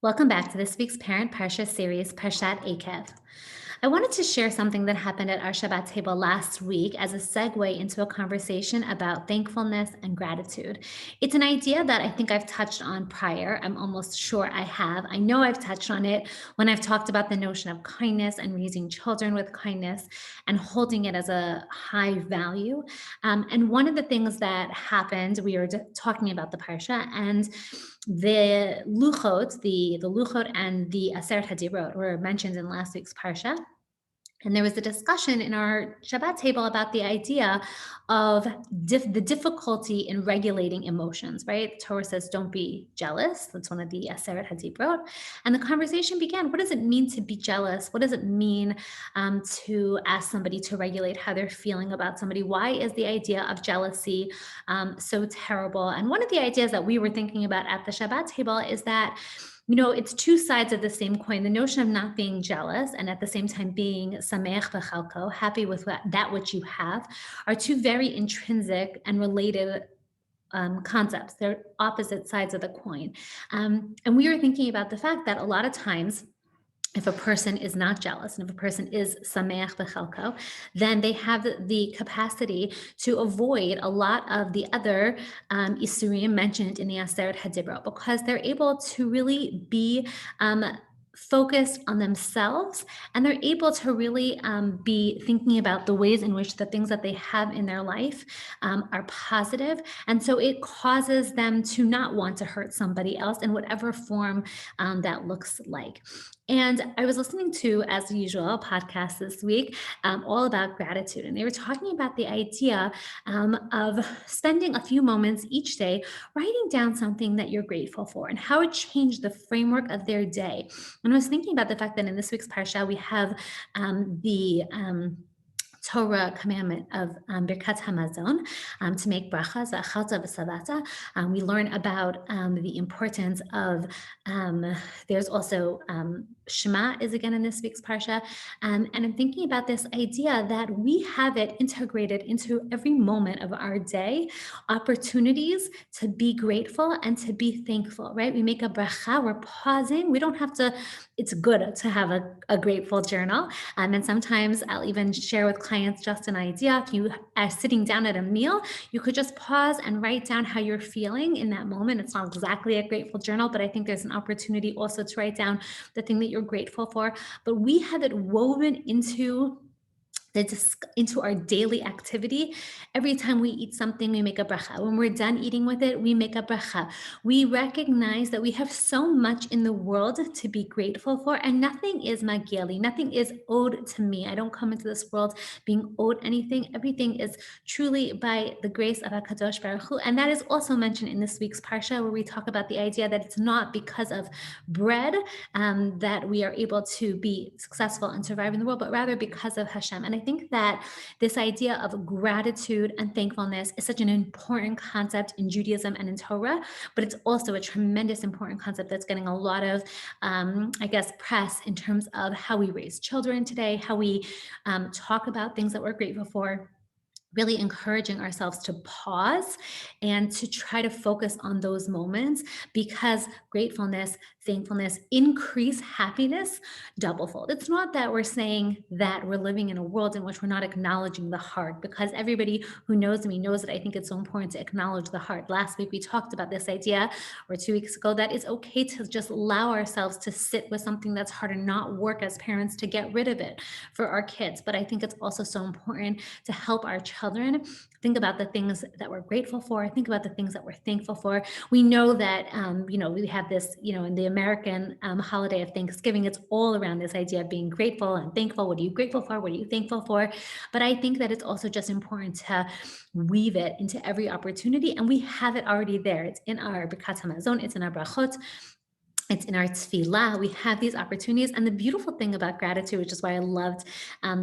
Welcome back to this week's Parent Parsha series, Parshat Eikev. I wanted to share something that happened at our Shabbat table last week as a segue into a conversation about thankfulness and gratitude. It's an idea that I think I've touched on prior. I'm almost sure I have. I know I've touched on it when I've talked about the notion of kindness and raising children with kindness and holding it as a high value. And one of the things that happened, we were talking about the Parsha, and the luchot and the Aseret Hadirot were mentioned in last week's Parsha. And there was a discussion in our Shabbat table about the idea of the difficulty in regulating emotions, right? The Torah says, don't be jealous. That's one of the Aseret Hadibrot. And the conversation began, what does it mean to be jealous? What does it mean to ask somebody to regulate how they're feeling about somebody? Why is the idea of jealousy so terrible? And one of the ideas that we were thinking about at the Shabbat table is that it's two sides of the same coin. The notion of not being jealous and at the same time being sameach v'chalko, happy with that which you have, are two very intrinsic and related concepts. They're opposite sides of the coin. And we were thinking about the fact that a lot of times, if a person is not jealous and if a person is sameach b'chalko, then they have the capacity to avoid a lot of the other isurim mentioned in the Aseret Hadibrot, because they're able to really be focused on themselves, and they're able to really be thinking about the ways in which the things that they have in their life are positive. And so it causes them to not want to hurt somebody else in whatever form that looks like. And I was listening to, as usual, a podcast this week all about gratitude. And they were talking about the idea of spending a few moments each day writing down something that you're grateful for and how it changed the framework of their day. And I was thinking about the fact that in this week's Parsha, we have the Torah commandment of Birkat Hamazon, to make brachas, v'achalta v'savata. We learn about the importance of, there's also Shema is again in this week's Parsha. And I'm thinking about this idea that we have it integrated into every moment of our day, opportunities to be grateful and to be thankful, right? We make a bracha, we're pausing. We don't have to, it's good to have a grateful journal. And sometimes I'll even share with clients just an idea. If you are sitting down at a meal, you could just pause and write down how you're feeling in that moment. It's not exactly a grateful journal, but I think there's an opportunity also to write down the thing that you're grateful for. But we have it woven into our daily activity. Every time we eat something, we make a bracha. When we're done eating with it, we make a bracha. We recognize that we have so much in the world to be grateful for, and nothing is magiali, nothing is owed to me. I don't come into this world being owed anything. Everything is truly by the grace of HaKadosh Baruch Hu. And that is also mentioned in this week's Parsha, where we talk about the idea that it's not because of bread that we are able to be successful and survive in the world, but rather because of Hashem. And I think that this idea of gratitude and thankfulness is such an important concept in Judaism and in Torah, but it's also a tremendous important concept that's getting a lot of, press in terms of how we raise children today, how we talk about things that we're grateful for. Really encouraging ourselves to pause and to try to focus on those moments, because gratefulness, thankfulness increase happiness doublefold. It's not that we're saying that we're living in a world in which we're not acknowledging the heart, because everybody who knows me knows that I think it's so important to acknowledge the heart. Last week we talked about this idea, or 2 weeks ago, that it's okay to just allow ourselves to sit with something that's hard and not work as parents to get rid of it for our kids. But I think it's also so important to help our children think about the things that we're grateful for, think about the things that we're thankful for. We know that, we have this, in the American holiday of Thanksgiving, it's all around this idea of being grateful and thankful. What are you grateful for? What are you thankful for? But I think that it's also just important to weave it into every opportunity. And we have it already there. It's in our Birkat Hamazon, it's in our brachot, it's in our tefillah. We have these opportunities. And the beautiful thing about gratitude, which is why I loved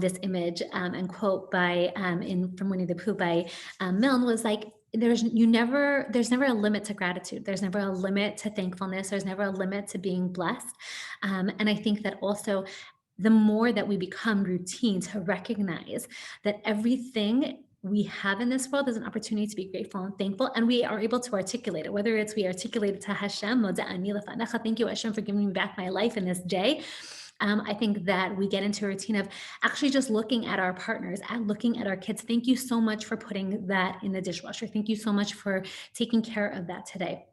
this image and quote from Winnie the Pooh by Milne, was like, there's never a limit to gratitude. There's never a limit to thankfulness. There's never a limit to being blessed. And I think that also the more that we become routine to recognize that everything we have in this world is an opportunity to be grateful and thankful, and we are able to articulate it, whether it's we articulate it to Hashem, thank you Hashem for giving me back my life in this day. I think that we get into a routine of actually just looking at our partners and looking at our kids. Thank you so much for putting that in the dishwasher. Thank you so much for taking care of that today.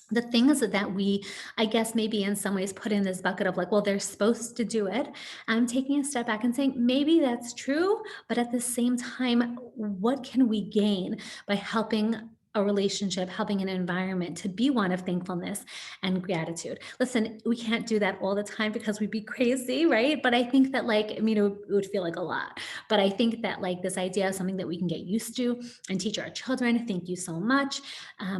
The things that we, I guess, maybe in some ways put in this bucket of like, well, they're supposed to do it. I'm taking a step back and saying, maybe that's true, but at the same time, what can we gain by helping a relationship, helping an environment to be one of thankfulness and gratitude? Listen, we can't do that all the time because we'd be crazy, right? But I think that it would feel like a lot. But I think that this idea of something that we can get used to and teach our children. Thank you so much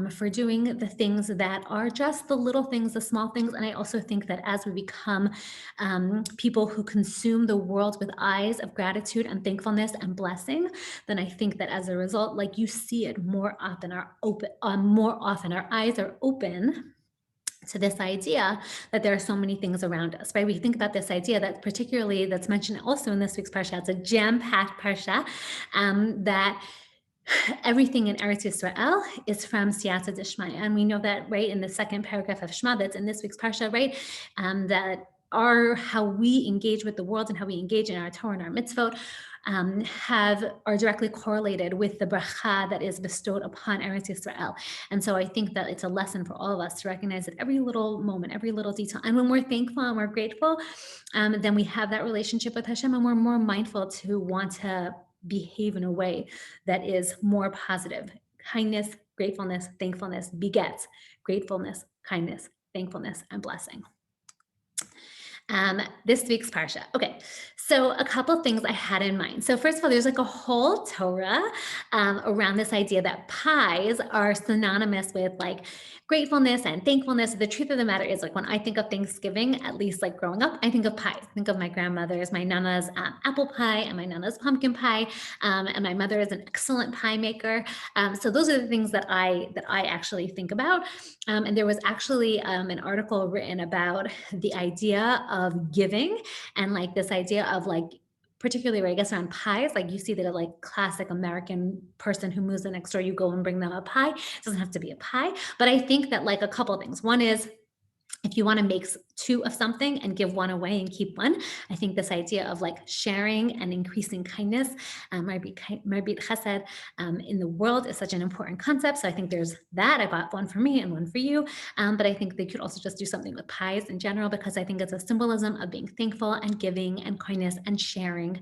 for doing the things that are just the little things, the small things. And I also think that as we become people who consume the world with eyes of gratitude and thankfulness and blessing, then I think that as a result, you see it more often, our eyes are open to this idea that there are so many things around us, right? We think about this idea that's mentioned also in this week's Parsha. It's a jam-packed Parsha that everything in Eretz Yisrael is from Siyata Dishmaya. And we know that, right, in the second paragraph of Shema that's in this week's Parsha, right, that how we engage with the world and how we engage in our Torah and our mitzvot are directly correlated with the bracha that is bestowed upon Eretz Yisrael. And so I think that it's a lesson for all of us to recognize that every little moment, every little detail, and when we're thankful and we're grateful, then we have that relationship with Hashem, and we're more mindful to want to behave in a way that is more positive. Kindness, gratefulness, thankfulness begets gratefulness, kindness, thankfulness, and blessing. This week's Parsha. Okay, so a couple things I had in mind. So first of all, there's a whole Torah around this idea that pies are synonymous with gratefulness and thankfulness. The truth of the matter is when I think of Thanksgiving, at least growing up, I think of pies. I think of my grandmother's, my nana's apple pie and my nana's pumpkin pie. And my mother is an excellent pie maker. So those are the things that I actually think about. And there was actually an article written about the idea of giving and this idea of particularly, I guess, around pies, you see that classic American person who moves in next door, you go and bring them a pie. It doesn't have to be a pie, but I think that a couple of things. One is, if you want to make two of something and give one away and keep one, I think this idea of sharing and increasing kindness, marbit chesed, in the world is such an important concept. So I think there's that. I bought one for me and one for you. But I think they could also just do something with pies in general, because I think it's a symbolism of being thankful and giving and kindness and sharing.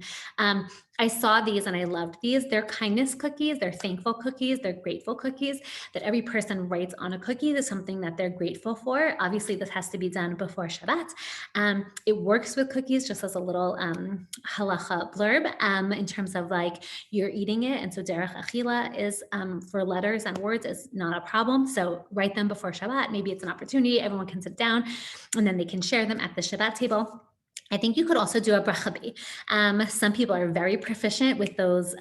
I saw these and I loved these. They're kindness cookies, they're thankful cookies, they're grateful cookies, that every person writes on a cookie is something that they're grateful for. Obviously, this has to be done before Shabbat. It works with cookies, just as a little halacha blurb in terms of you're eating it. And so derech achila is for letters and words is not a problem. So write them before Shabbat. Maybe it's an opportunity. Everyone can sit down and then they can share them at the Shabbat table. I think you could also do a bracha. Some people are very proficient with those,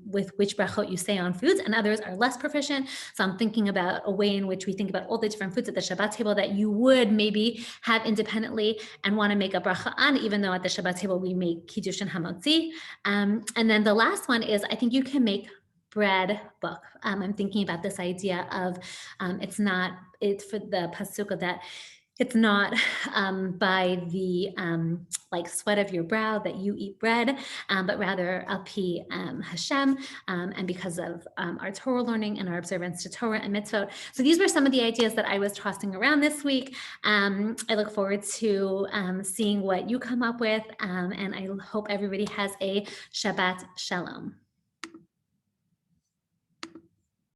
with which brachot you say on foods, and others are less proficient. So I'm thinking about a way in which we think about all the different foods at the Shabbat table that you would maybe have independently and want to make a bracha on, even though at the Shabbat table we make kiddush and hamotzi. And then the last one is, I think you can make bread book. I'm thinking about this idea of it's for the pasuk that it's not by the sweat of your brow that you eat bread, but rather alpi Hashem, and because of our Torah learning and our observance to Torah and mitzvot. So these were some of the ideas that I was tossing around this week. I look forward to seeing what you come up with, and I hope everybody has a Shabbat Shalom.